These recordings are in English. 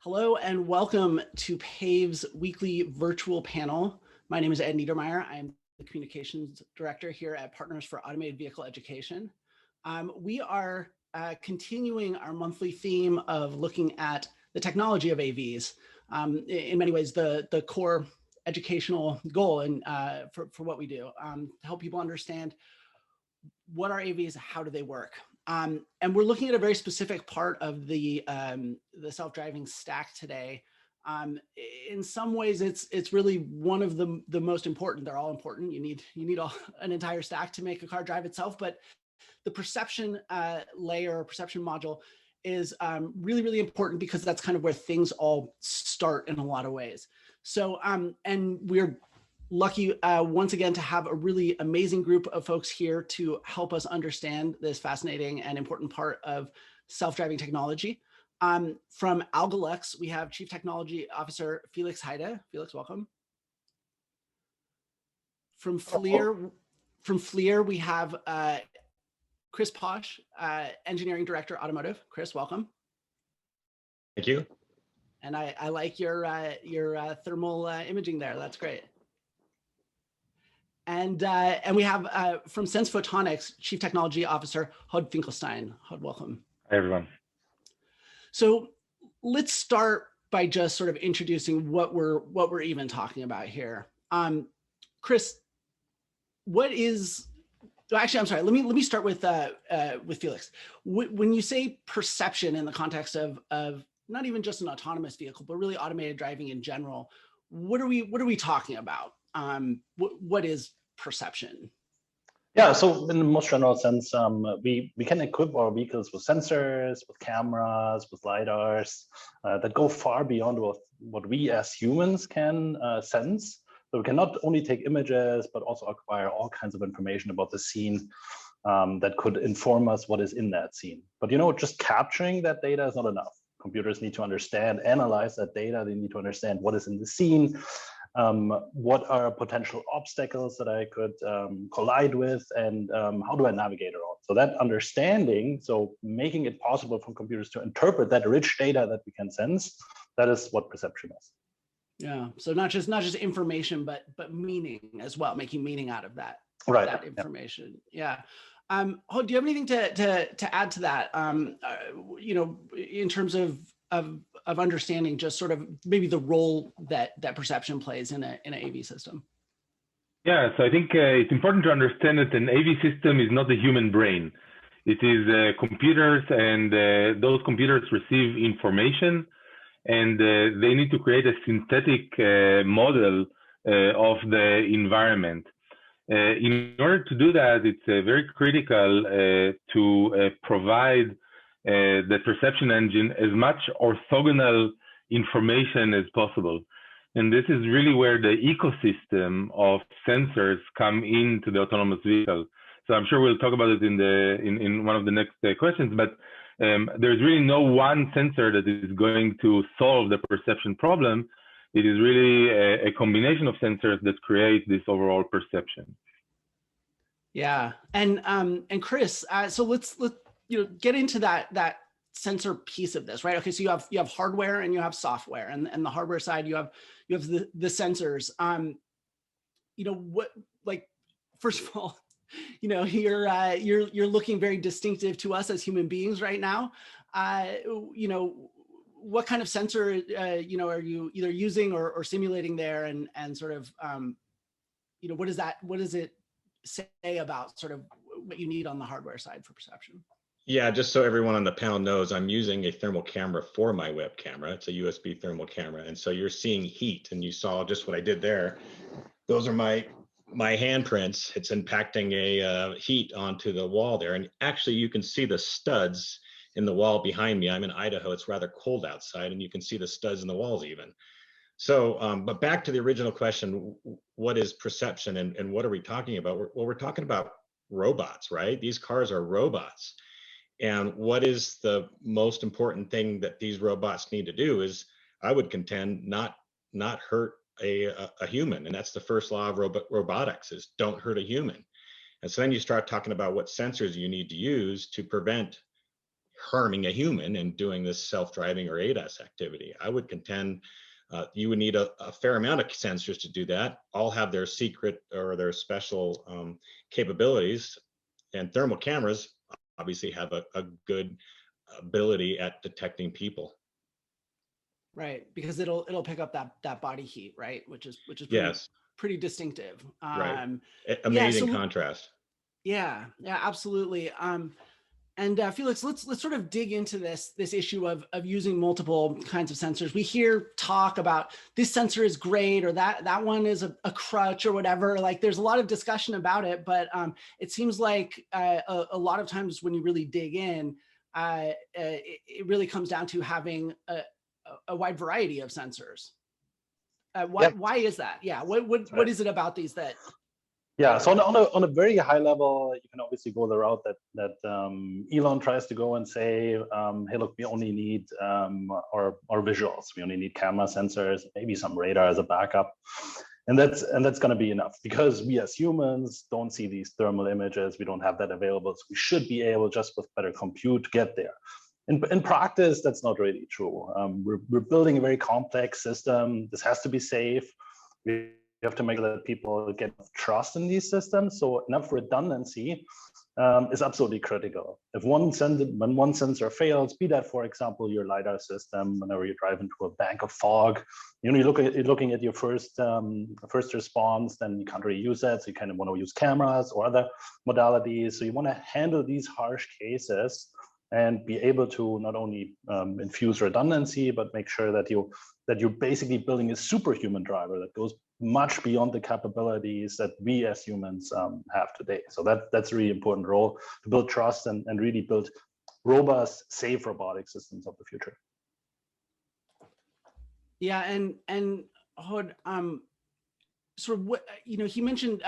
Hello and welcome to PAVE's weekly virtual panel. My name is Ed Niedermeyer. I'm the Communications Director here at Partners for Automated Vehicle Education. We are continuing our monthly theme of looking at the technology of AVs. In many ways, the core educational goal and for what we do, to help people understand what are AVs, how do they work? And we're looking at a very specific part of the self-driving stack today. In some ways, it's really one of the most important. They're all important. You need an entire stack to make a car drive itself. But the perception layer, perception module, is really important because that's kind of where things all start in a lot of ways. So, and we're lucky once again to have a really amazing group of folks here to help us understand this fascinating and important part of self-driving technology. From Algolux, we have Chief Technology Officer Felix Heide. Felix, welcome. From FLIR, we have Chris Posch, Engineering Director, Automotive. Chris, welcome. Thank you. And I like your thermal imaging there. That's great. And we have from Sense Photonics, Chief Technology Officer Heide Finkelstein. Heide, welcome. Hi, everyone. So let's start by just sort of introducing what we're even talking about here. Chris, what is? Actually, I'm sorry. Let me start with Felix. When you say perception in the context of not even just an autonomous vehicle, but really automated driving in general, what are we talking about? What is perception? Yeah, so in the most general sense, we can equip our vehicles with sensors, with cameras, with lidars that go far beyond what we as humans can sense. So we can not only take images, but also acquire all kinds of information about the scene that could inform us what is in that scene. But just capturing that data is not enough. Computers need to understand, analyze that data. They need to understand what is in the scene. What are potential obstacles that I could collide with, and how do I navigate around? So that understanding, so making it possible for computers to interpret that rich data that we can sense, that is what perception is. Yeah. So not just information, but meaning as well, making meaning out of that, right, that information. Yeah. Do you have anything to add to that? In terms of understanding just sort of maybe the role that perception plays in an AV system. Yeah, so I think it's important to understand that an AV system is not the human brain. It is computers, and those computers receive information, and they need to create a synthetic model of the environment. In order to do that, it's very critical to provide the perception engine as much orthogonal information as possible. And this is really where the ecosystem of sensors come into the autonomous vehicle. So I'm sure we'll talk about it in one of the next questions, but there's really no one sensor that is going to solve the perception problem. It is really a combination of sensors that create this overall perception. Yeah, and Chris, so let's get into that sensor piece of this, right? Okay, so you have hardware and you have software, and the hardware side you have the sensors. What, like, first of all, you're looking very distinctive to us as human beings right now. What kind of sensor are you either using or simulating there, and sort of what does it say about sort of what you need on the hardware side for perception? Yeah, just so everyone on the panel knows, I'm using a thermal camera for my web camera. It's a USB thermal camera. And so you're seeing heat, and you saw just what I did there. Those are my handprints. It's impacting a heat onto the wall there. And actually you can see the studs in the wall behind me. I'm in Idaho. It's rather cold outside, and you can see the studs in the walls even. So, but back to the original question, what is perception and what are we talking about? Well, we're talking about robots, right? These cars are robots. And what is the most important thing that these robots need to do is, I would contend, not hurt a human. And that's the first law of robotics, is don't hurt a human. And so then you start talking about what sensors you need to use to prevent harming a human and doing this self-driving or ADAS activity. I would contend you would need a fair amount of sensors to do that. All have their secret or their special capabilities, and thermal cameras obviously have a good ability at detecting people. Right, because it'll pick up that body heat, right? Which is pretty, yes, pretty distinctive. right. Amazing yeah, so, contrast. Yeah, absolutely. And Felix, let's sort of dig into this issue of using multiple kinds of sensors. We hear talk about this sensor is great, or that one is a crutch, or whatever. Like, there's a lot of discussion about it, but it seems like a lot of times when you really dig in, it really comes down to having a wide variety of sensors. Why is that? Yeah, what is it about these that? Yeah, so on a very high level, you can obviously go the route that Elon tries to go and say, hey, look, we only need our visuals. We only need camera sensors, maybe some radar as a backup, and that's going to be enough, because we as humans don't see these thermal images. We don't have that available, so we should be able, just with better compute, to get there. In practice, that's not really true. We're building a very complex system. This has to be safe. We have to make sure that people get trust in these systems. So enough redundancy is absolutely critical. If when one sensor fails, be that, for example, your LiDAR system, whenever you drive into a bank of fog, you're looking at your first response, then you can't really use that. So you kind of want to use cameras or other modalities. So you want to handle these harsh cases and be able to not only infuse redundancy, but make sure that you're basically building a superhuman driver that goes much beyond the capabilities that we as humans have today. So that's a really important role, to build trust and really build robust, safe robotic systems of the future. Yeah, and Heide, sort of what, he mentioned,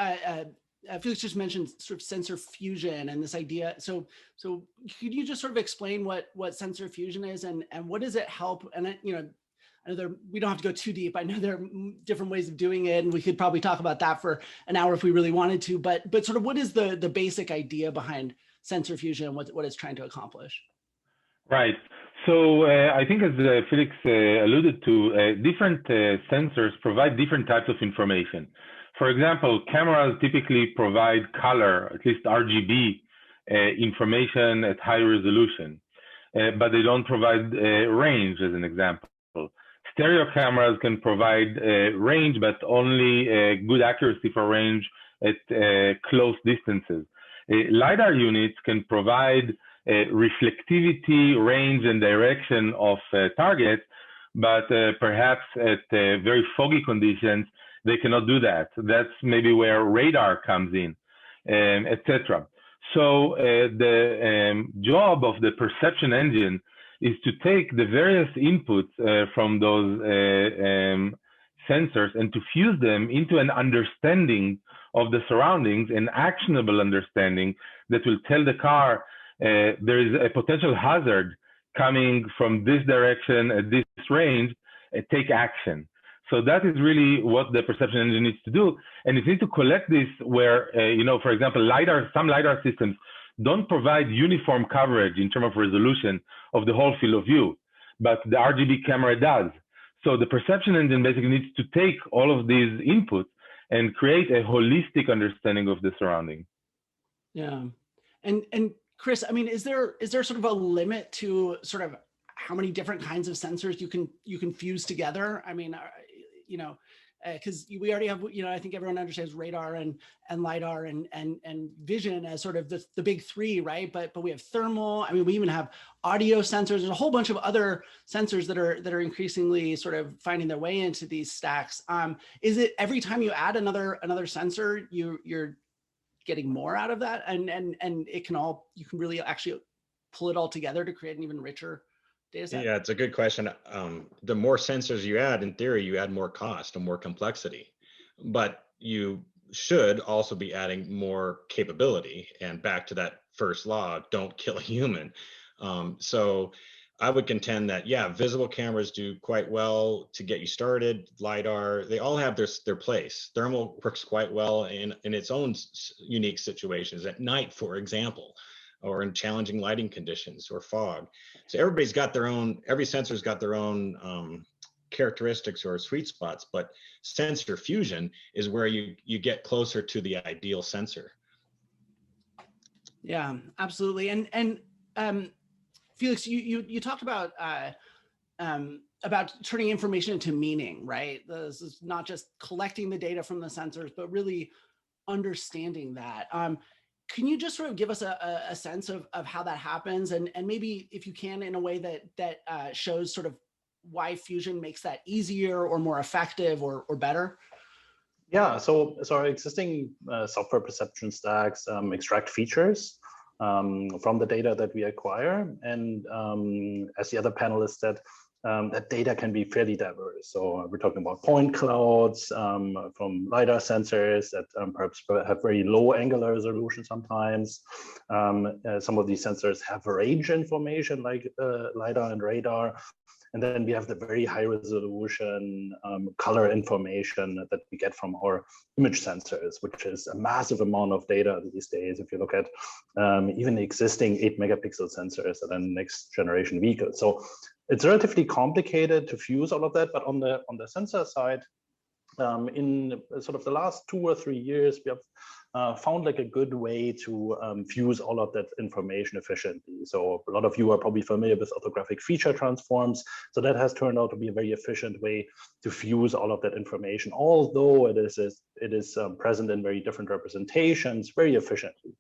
Felix just mentioned sort of sensor fusion and this idea. So could you just sort of explain what sensor fusion is and what does it help? And I know we don't have to go too deep. I know there are different ways of doing it, and we could probably talk about that for an hour if we really wanted to. But sort of what is the basic idea behind sensor fusion and what it's trying to accomplish? Right. So I think, as Felix alluded to, different sensors provide different types of information. For example, cameras typically provide color, at least RGB information at high resolution, but they don't provide range, as an example. Stereo cameras can provide range, but only good accuracy for range at close distances. LiDAR units can provide reflectivity, range, and direction of targets, but perhaps at very foggy conditions, they cannot do that. That's maybe where radar comes in, etc. So the job of the perception engine is to take the various inputs from those sensors and to fuse them into an understanding of the surroundings, an actionable understanding that will tell the car there is a potential hazard coming from this direction at this range, take action. So that is really what the perception engine needs to do. And it needs to collect this where, for example, some LiDAR systems don't provide uniform coverage in terms of resolution of the whole field of view, but the RGB camera does. So the perception engine basically needs to take all of these inputs and create a holistic understanding of the surrounding. Yeah. And Chris, I mean, is there sort of a limit to sort of how many different kinds of sensors you can fuse together? I mean, because we already have, I think everyone understands radar and LiDAR and vision as sort of the big three, right? But we have thermal. I mean, we even have audio sensors. There's a whole bunch of other sensors that are increasingly sort of finding their way into these stacks. Is it every time you add another sensor, you're getting more out of that, and you can really actually pull it all together to create an even richer data set? Yeah, it's a good question. The more sensors you add, in theory, you add more cost and more complexity, but you should also be adding more capability. And back to that first law, don't kill a human. So I would contend that, yeah, visible cameras do quite well to get you started. LiDAR, they all have their place. Thermal works quite well in its own unique situations. At night, for example, or in challenging lighting conditions or fog. So everybody's got their own, every sensor's got their own characteristics or sweet spots, but sensor fusion is where you get closer to the ideal sensor. Yeah, absolutely. And Felix, you talked about turning information into meaning, right? This is not just collecting the data from the sensors, but really understanding that. Can you just sort of give us a sense of how that happens, and maybe if you can, in a way that shows sort of why fusion makes that easier or more effective or better? Yeah, so our existing software perception stacks extract features from the data that we acquire, and as the other panelists said, that data can be fairly diverse. So we're talking about point clouds from LiDAR sensors that perhaps have very low angular resolution sometimes. Some of these sensors have range information like LiDAR and radar. And then we have the very high resolution color information that we get from our image sensors, which is a massive amount of data these days. If you look at even the existing 8 megapixel sensors that are next generation vehicles. So it's relatively complicated to fuse all of that, but on the sensor side, in sort of the last 2 or 3 years, we have found like a good way to fuse all of that information efficiently. So a lot of you are probably familiar with orthographic feature transforms. So that has turned out to be a very efficient way to fuse all of that information, although it is present in very different representations very efficiently.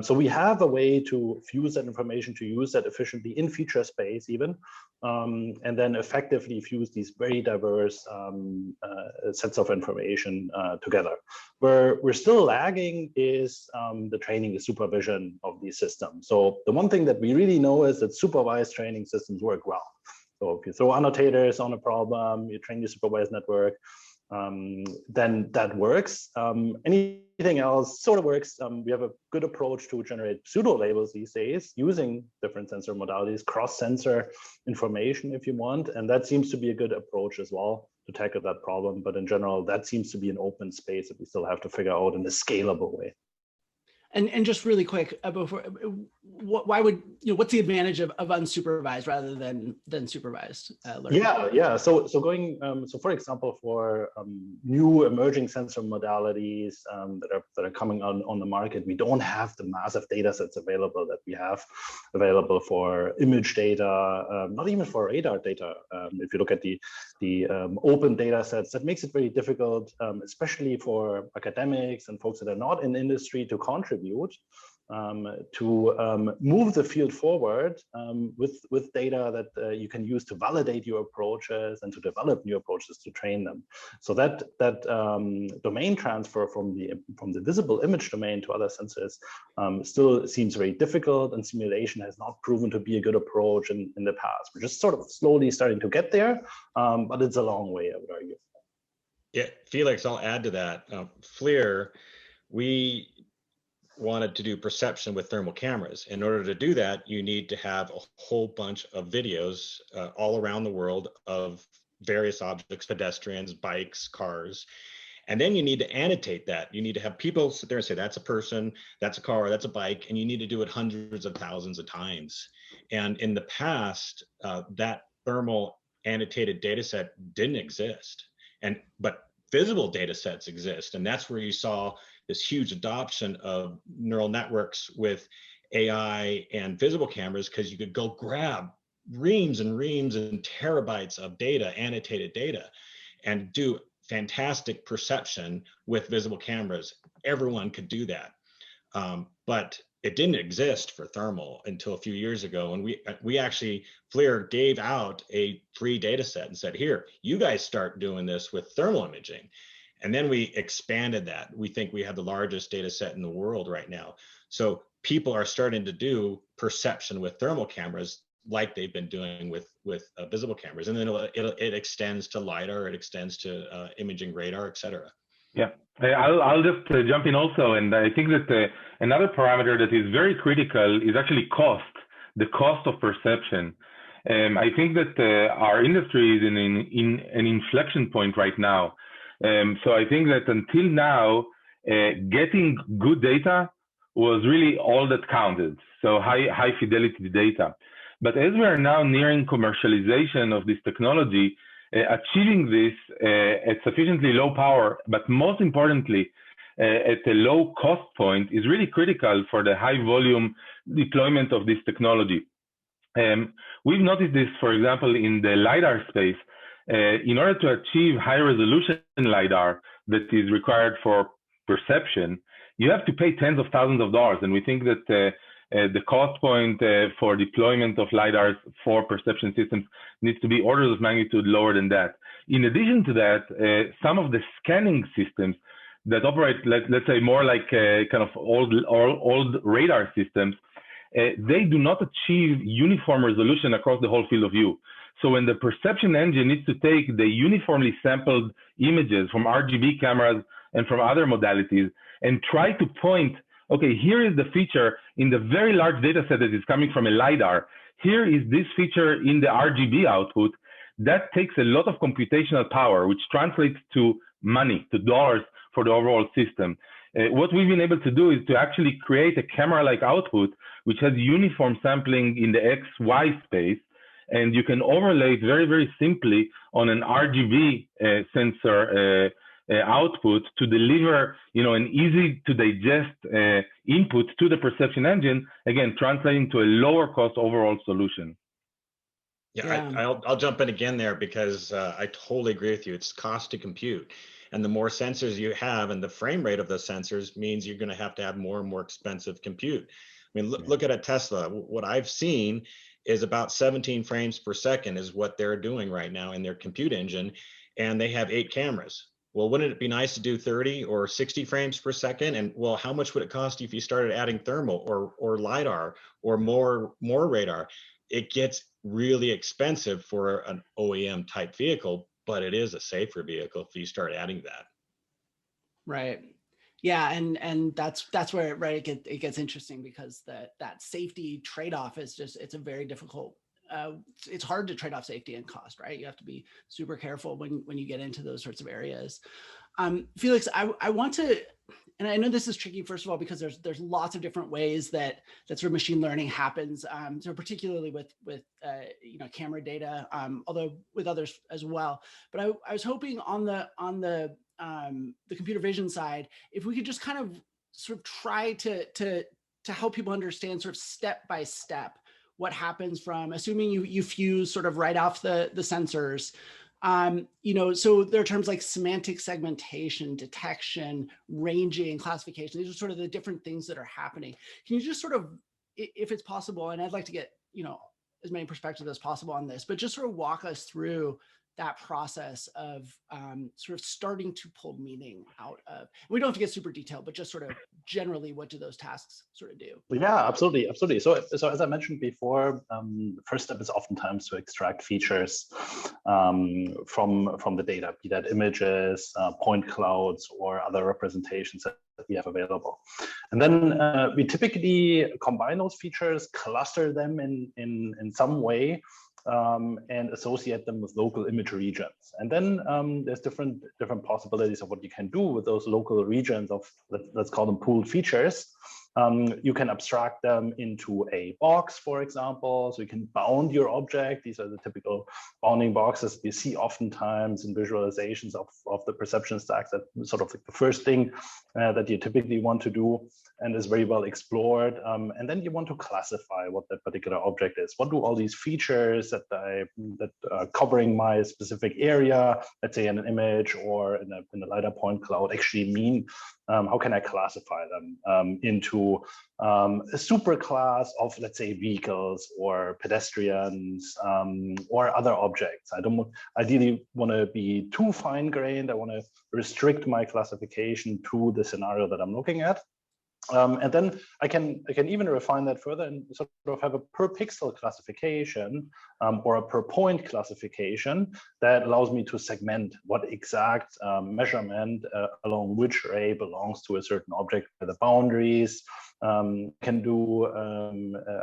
So we have a way to fuse that information, to use that efficiently in feature space even, and then effectively fuse these very diverse sets of information together. Where we're still lagging is the training, the supervision of these systems. So the one thing that we really know is that supervised training systems work well. So if you throw annotators on a problem, you train your supervised network, then that works. Anything else sort of works. We have a good approach to generate pseudo labels these days using different sensor modalities, cross-sensor information if you want. And that seems to be a good approach as well to tackle that problem. But in general, that seems to be an open space that we still have to figure out in a scalable way. And just really quick, before, why would, what's the advantage of unsupervised rather than supervised learning? Yeah. So going, so for example, for new emerging sensor modalities that are coming on the market, we don't have the massive data sets available that we have available for image data, not even for radar data. If you look at the open data sets, that makes it very difficult, especially for academics and folks that are not in industry to contribute to move the field forward with data that you can use to validate your approaches and to develop new approaches to train them. So that domain transfer from the visible image domain to other sensors still seems very difficult, and simulation has not proven to be a good approach in the past. We're just sort of slowly starting to get there, but it's a long way, I would argue. Yeah, Felix, I'll add to that. FLIR, we wanted to do perception with thermal cameras. In order to do that, you need to have a whole bunch of videos all around the world of various objects, pedestrians, bikes, cars. And then you need to annotate that. You need to have people sit there and say, that's a person, that's a car, that's a bike, and you need to do it hundreds of thousands of times. And in the past, that thermal annotated data set didn't exist. But visible data sets exist. And that's where you saw this huge adoption of neural networks with AI and visible cameras, because you could go grab reams and reams and terabytes of data, annotated data, and do fantastic perception with visible cameras. Everyone could do that. But it didn't exist for thermal until a few years ago. And we actually, FLIR gave out a free data set and said, here, you guys start doing this with thermal imaging. And then we expanded that. We think we have the largest data set in the world right now. So people are starting to do perception with thermal cameras like they've been doing with visible cameras. And then it extends to LiDAR, it extends to imaging radar, et cetera. Yeah, I'll just jump in also. And I think that another parameter that is very critical is actually cost, the cost of perception. I think that our industry is in an inflection point right now. So I think that until now, getting good data was really all that counted. So high fidelity data. But as we are now nearing commercialization of this technology, achieving this at sufficiently low power, but most importantly, at a low cost point is really critical for the high volume deployment of this technology. We've noticed this, for example, in the LiDAR space. In order to achieve high resolution LiDAR that is required for perception, you have to pay tens of thousands of dollars. And we think that the cost point for deployment of LiDARs for perception systems needs to be orders of magnitude lower than that. In addition to that, some of the scanning systems that operate, let's say, more like kind of old radar systems, they do not achieve uniform resolution across the whole field of view. So when the perception engine needs to take the uniformly sampled images from RGB cameras and from other modalities and try to point, okay, here is the feature in the very large data set that is coming from a LiDAR. Here is this feature in the RGB output. That takes a lot of computational power, which translates to money, to dollars for the overall system. What we've been able to do is to actually create a camera-like output, which has uniform sampling in the XY space, and you can overlay it very, very simply on an RGB sensor output to deliver, an easy to digest input to the perception engine, again, translating to a lower cost overall solution. Yeah. I'll jump in again there because I totally agree with you. It's cost to compute. And the more sensors you have and the frame rate of the sensors means you're going to have more and more expensive compute. I mean, look at a Tesla. What I've seen is about 17 frames per second is what they're doing right now in their compute engine. And they have 8 cameras. Well, wouldn't it be nice to do 30 or 60 frames per second? And well, how much would it cost you if you started adding thermal or LiDAR or more radar? It gets really expensive for an OEM type vehicle, but it is a safer vehicle if you start adding that. Right. Yeah, and that's where it gets interesting because that safety trade-off is it's a very difficult. It's hard to trade off safety and cost, right? You have to be super careful when you get into those sorts of areas. Felix, I want to, and I know this is tricky, first of all, because there's lots of different ways that sort of machine learning happens. So particularly with camera data, although with others as well. But I was hoping on the computer vision side, if we could just kind of sort of try to help people understand sort of step by step what happens from assuming you fuse sort of right off the sensors. So there are terms like semantic segmentation, detection, ranging, classification. These are sort of the different things that are happening. Can you just sort of, if it's possible, and I'd like to get, as many perspectives as possible on this, but just sort of walk us through that process of sort of starting to pull meaning out of. We don't have to get super detailed, but just sort of generally, what do those tasks sort of do? Yeah, absolutely. So as I mentioned before, the first step is oftentimes to extract features from the data, be that images, point clouds, or other representations that we have available. And then we typically combine those features, cluster them in some way, and associate them with local image regions. And then there's different possibilities of what you can do with those local regions of, let's call them pooled features. You can abstract them into a box, for example, so you can bound your object. These are the typical bounding boxes you see oftentimes in visualizations of the perception stacks. That's sort of like the first thing that you typically want to do and is very well explored. And then you want to classify what that particular object is. What do all these features that are covering my specific area, let's say in an image or in a LiDAR point cloud, actually mean? How can I classify them into a superclass of, let's say, vehicles or pedestrians or other objects? I don't ideally want to be too fine-grained. I want to restrict my classification to the scenario that I'm looking at. And then I can even refine that further and sort of have a per pixel classification or a per point classification that allows me to segment what exact measurement along which ray belongs to a certain object, where the boundaries can do.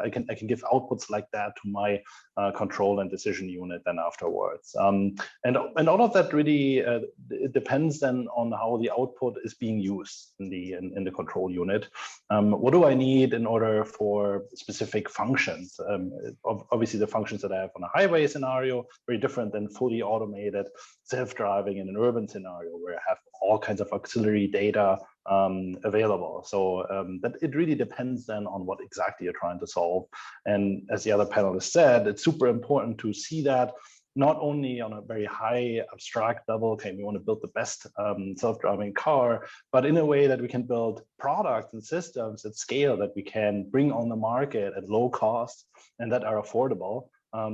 I can give outputs like that to my control and decision unit then afterwards. And all of that really it depends then on how the output is being used in the control unit. What do I need in order for specific functions? Obviously, the functions that I have on a highway scenario very different than fully automated self-driving in an urban scenario where I have all kinds of auxiliary data available. So that it really depends then on what exactly you're trying to solve. And as the other panelists said, it's super important to see that not only on a very high abstract level, okay, we want to build the best self-driving car, but in a way that we can build products and systems at scale that we can bring on the market at low cost and that are affordable.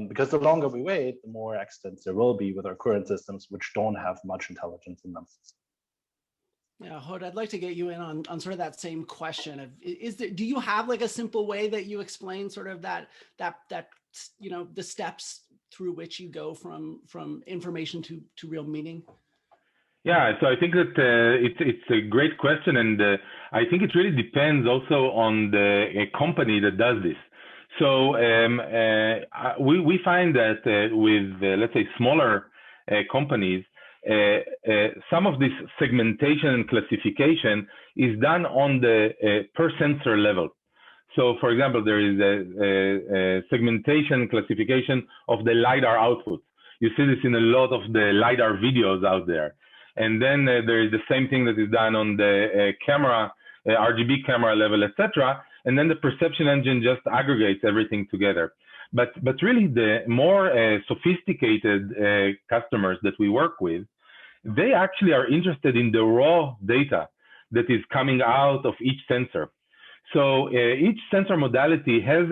Because the longer we wait, the more accidents there will be with our current systems, which don't have much intelligence in them. Yeah, Heide, I'd like to get you in on sort of that same question of, do you have like a simple way that you explain sort of that you know, the steps through which you go from information to real meaning? Yeah, so I think that it's a great question, and I think it really depends also on the company that does this. So we find that with let's say smaller companies, some of this segmentation and classification is done on the per sensor level. So, for example, there is a segmentation classification of the LiDAR output. You see this in a lot of the LiDAR videos out there. And then there is the same thing that is done on the camera, RGB camera level, etc. And then the perception engine just aggregates everything together. But really, the more sophisticated customers that we work with, they actually are interested in the raw data that is coming out of each sensor. So each sensor modality has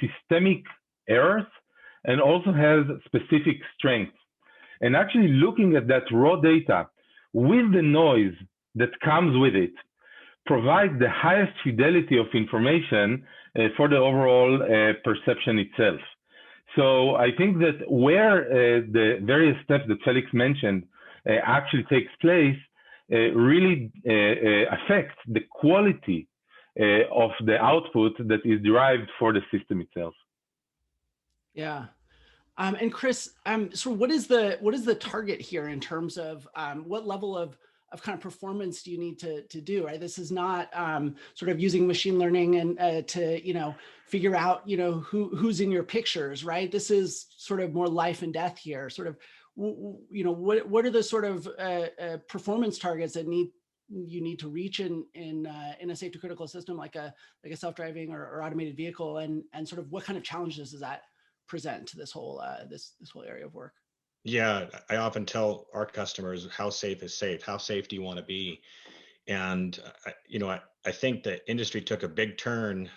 systemic errors and also has specific strengths. And actually looking at that raw data with the noise that comes with it provides the highest fidelity of information for the overall perception itself. So I think that where the various steps that Felix mentioned actually takes place really affects the quality of the output that is derived for the system itself. Yeah. And Chris, so what is the target here in terms of what level of kind of performance do you need to do, right? This is not sort of using machine learning and to, you know, figure out, you know, who's in your pictures, right? This is sort of more life and death here. Sort of, you know, what are the sort of performance targets that you need to reach in a safety critical system like a self-driving or automated vehicle, and sort of what kind of challenges does that present to this whole this whole area of work? Yeah, I often tell our customers, how safe is safe? How safe do you want to be? And you know, I think the industry took a big turn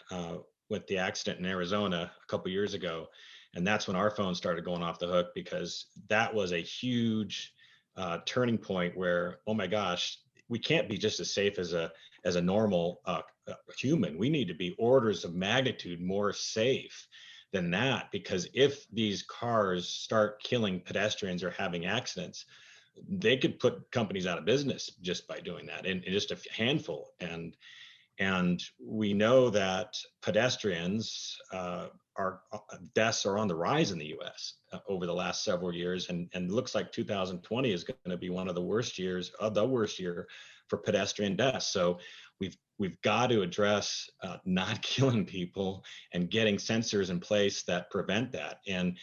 with the accident in Arizona a couple of years ago, and that's when our phone started going off the hook, because that was a huge turning point where, oh my gosh, we can't be just as safe as a normal human. We need to be orders of magnitude more safe than that, because if these cars start killing pedestrians or having accidents, they could put companies out of business just by doing that, and just a handful. And we know that pedestrians deaths are on the rise in the U.S. Over the last several years, and looks like 2020 is going to be one of the worst years, the worst year for pedestrian deaths. So we've got to address not killing people and getting sensors in place that prevent that. And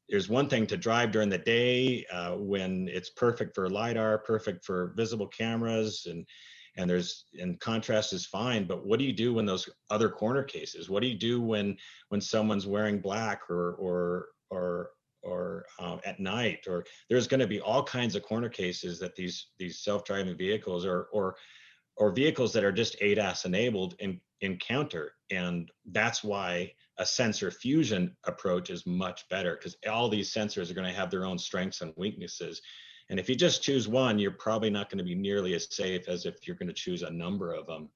there's one thing to drive during the day when it's perfect for LiDAR, perfect for visible cameras, and contrast is fine. But what do you do when those other corner cases? What do you do when someone's wearing black or at night? Or there's going to be all kinds of corner cases that these self-driving vehicles or vehicles that are just ADAS enabled encounter. And that's why a sensor fusion approach is much better, because all these sensors are going to have their own strengths and weaknesses. And if you just choose one, you're probably not going to be nearly as safe as if you're going to choose a number of them.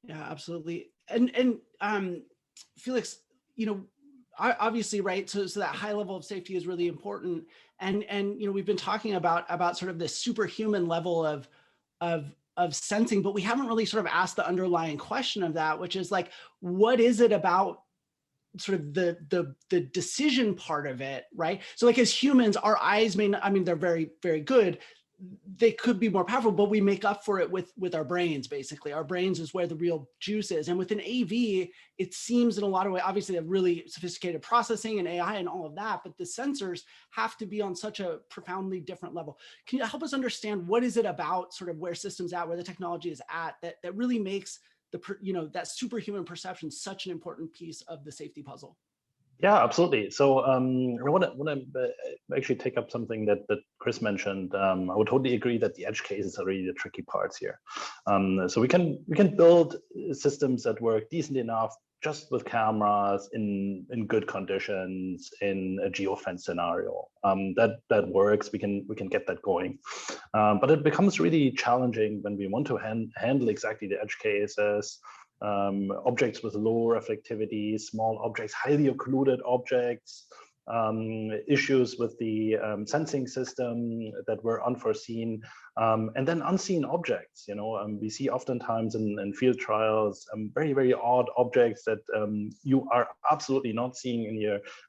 Yeah, absolutely. And Felix, you know, obviously, right? So that high level of safety is really important. And we've been talking about sort of this superhuman level of sensing, but we haven't really sort of asked the underlying question of that, which is like, what is it about sort of the decision part of it, right? So like as humans, our eyes may not, I mean, they're very, very good. They could be more powerful, but we make up for it with our brains, basically. Our brains is where the real juice is. And with an AV, it seems in a lot of ways, obviously they have really sophisticated processing and AI and all of that, but the sensors have to be on such a profoundly different level. Can you help us understand what is it about sort of where systems at, where the technology is at, that really makes that superhuman perception such an important piece of the safety puzzle? Yeah, absolutely. So I want to actually take up something that Chris mentioned. I would totally agree that the edge cases are really the tricky parts here. So we can build systems that work decent enough just with cameras in good conditions in a geofence scenario. That works. We can get that going. But it becomes really challenging when we want to handle exactly the edge cases. Objects with low reflectivity, small objects, highly occluded objects, issues with the sensing system that were unforeseen, and then unseen objects. We see oftentimes in field trials very, very odd objects that you are absolutely not seeing in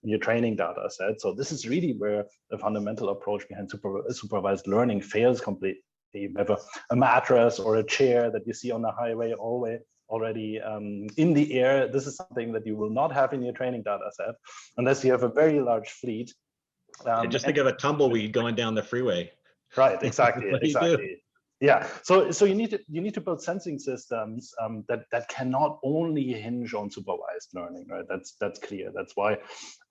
your training data set. So this is really where the fundamental approach behind supervised learning fails completely. You have a mattress or a chair that you see on the highway already in the air. This is something that you will not have in your training data set unless you have a very large fleet. Just think of a tumbleweed going down the freeway. Right, exactly, exactly. Yeah, so you need to build sensing systems that cannot only hinge on supervised learning, right? That's clear. That's why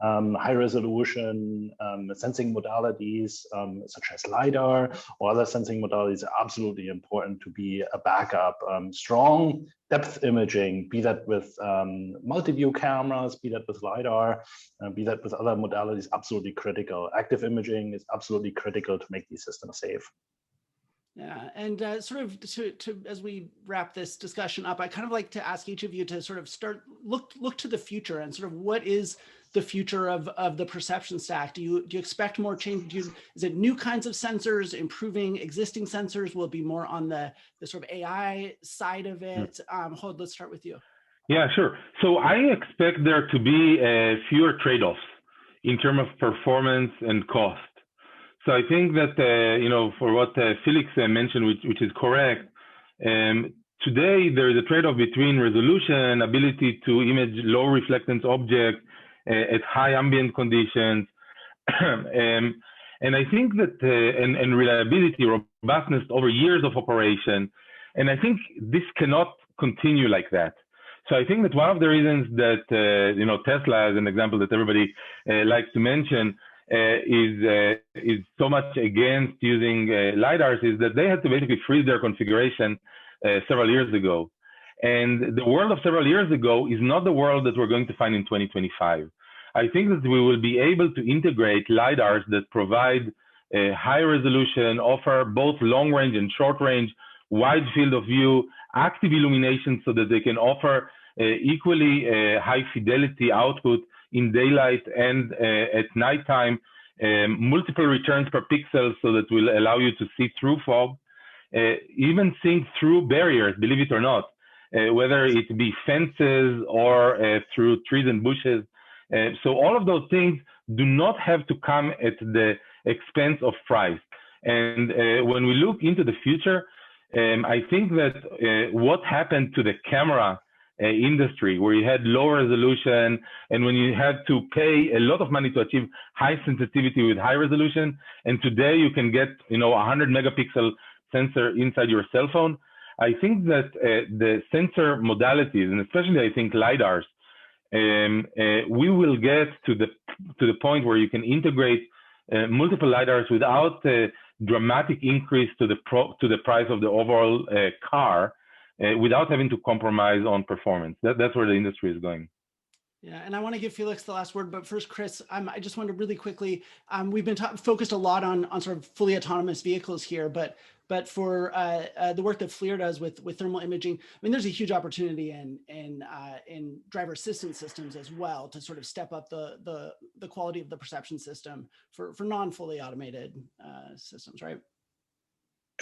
high resolution sensing modalities such as LiDAR or other sensing modalities are absolutely important to be a backup. Strong depth imaging, be that with multi-view cameras, be that with LiDAR, be that with other modalities, absolutely critical. Active imaging is absolutely critical to make these systems safe. Yeah, and sort of to as we wrap this discussion up, I kind of like to ask each of you to sort of look to the future and sort of what is the future of the perception stack? Do you expect more change? Is it new kinds of sensors, improving existing sensors? Will it be more on the sort of AI side of it? Heide, let's start with you. Yeah, sure. So I expect there to be fewer trade-offs in terms of performance and cost. So I think that, for what Felix mentioned, which is correct, today there is a trade-off between resolution, ability to image low reflectance objects at high ambient conditions, and I think that, and reliability, robustness over years of operation. And I think this cannot continue like that. So I think that one of the reasons that, Tesla, as an example that everybody likes to mention, is so much against using LiDARs is that they had to basically freeze their configuration several years ago. And the world of several years ago is not the world that we're going to find in 2025. I think that we will be able to integrate LiDARs that provide high resolution, offer both long range and short range, wide field of view, active illumination so that they can offer equally high fidelity output in daylight and at nighttime, multiple returns per pixel so that will allow you to see through fog, even seeing through barriers, believe it or not, whether it be fences or through trees and bushes. So all of those things do not have to come at the expense of price. And when we look into the future, I think that what happened to the camera industry, where you had low resolution and when you had to pay a lot of money to achieve high sensitivity with high resolution, and today you can get 100 megapixel sensor inside your cell phone. I think that the sensor modalities, and especially I think LiDARs, we will get to the point where you can integrate multiple LiDARs without a dramatic increase to the price of the overall car, without having to compromise on performance. That's where the industry is going. Yeah, and I want to give Felix the last word, but first, Chris, I just wanted to really quickly, we've been focused a lot on sort of fully autonomous vehicles here, but But for the work that FLIR does with thermal imaging, I mean, there's a huge opportunity in driver assistance systems as well to sort of step up the quality of the perception system for non-fully automated systems, right?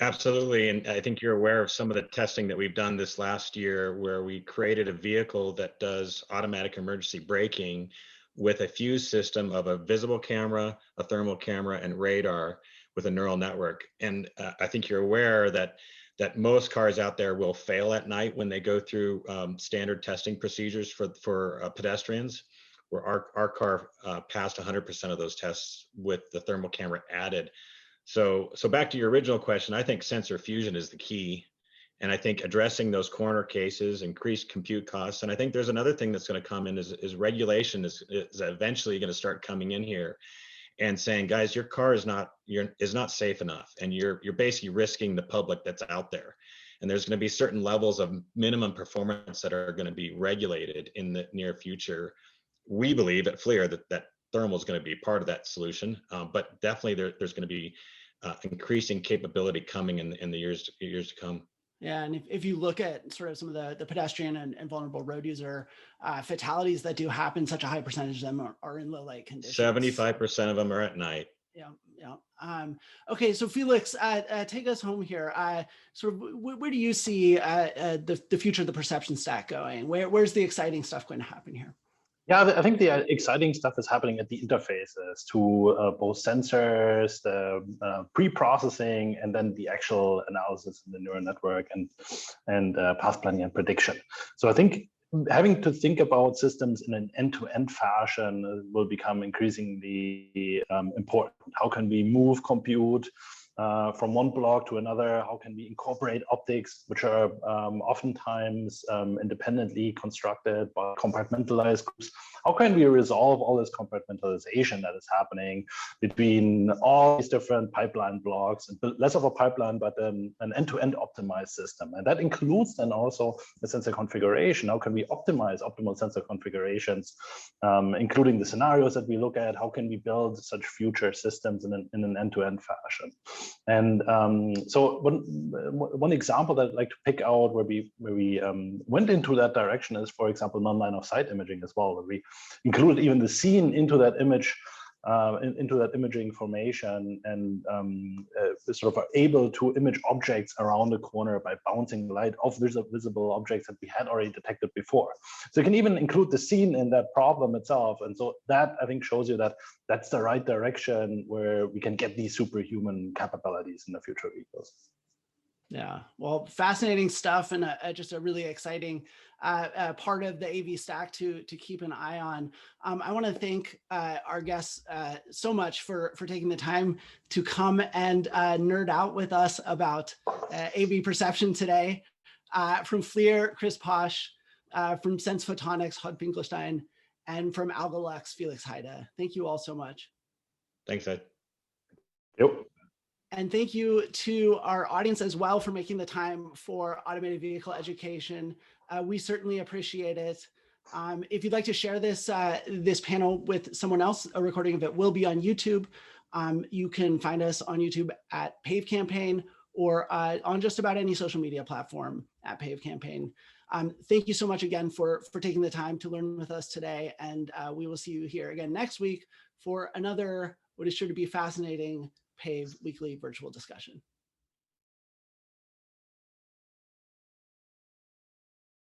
Absolutely. And I think you're aware of some of the testing that we've done this last year, where we created a vehicle that does automatic emergency braking with a fused system of a visible camera, a thermal camera, and radar with a neural network. And I think you're aware that most cars out there will fail at night when they go through standard testing procedures for pedestrians, where our car passed 100% of those tests with the thermal camera added. So back to your original question, I think sensor fusion is the key. And I think addressing those corner cases, increased compute costs. And I think there's another thing that's going to come in is regulation is eventually going to start coming in here and saying, guys, your car is not safe enough. And you're basically risking the public that's out there. And there's going to be certain levels of minimum performance that are going to be regulated in the near future. We believe at FLIR that thermal is going to be part of that solution, but definitely there's going to be increasing capability coming in the years to come. Yeah, and if you look at sort of some of the pedestrian and vulnerable road user fatalities that do happen, such a high percentage of them are in low light conditions. 75% of them are at night. Yeah. Okay, so Felix, take us home here. Sort of, where do you see the future of the perception stack going? Where's the exciting stuff going to happen here? Yeah, I think the exciting stuff is happening at the interfaces to both sensors, the pre-processing, and then the actual analysis in the neural network and path planning and prediction. So I think having to think about systems in an end-to-end fashion will become increasingly important. How can we move compute from one block to another? How can we incorporate optics, which are oftentimes independently constructed by compartmentalized groups? How can we resolve all this compartmentalization that is happening between all these different pipeline blocks, and less of a pipeline, but an end-to-end optimized system? And that includes then also the sensor configuration. How can we optimize optimal sensor configurations, including the scenarios that we look at? How can we build such future systems in an end-to-end fashion? And so one example that I'd like to pick out where we went into that direction is, for example, non-line of sight imaging as well, where we included even the scene into that image, into that imaging information, and sort of are able to image objects around the corner by bouncing light off visible objects that we had already detected before. So you can even include the scene in that problem itself. And so that, I think, shows you that that's the right direction where we can get these superhuman capabilities in the future vehicles. Yeah, well, fascinating stuff, and just a really exciting part of the AV stack to keep an eye on. I want to thank our guests so much for taking the time to come and nerd out with us about AV perception today. From FLIR, Chris Posch, from Sense Photonics, Heide Finkelstein, and from Algolux, Felix Heide. Thank you all so much. Thanks, Ed. Yep. And thank you to our audience as well for making the time for automated vehicle education. We certainly appreciate it. If you'd like to share this panel with someone else, a recording of it will be on YouTube. You can find us on YouTube at PAVE Campaign, or on just about any social media platform at PAVE Campaign. Thank you so much again for taking the time to learn with us today. And we will see you here again next week for another, what is sure to be fascinating, PAVE weekly virtual discussion.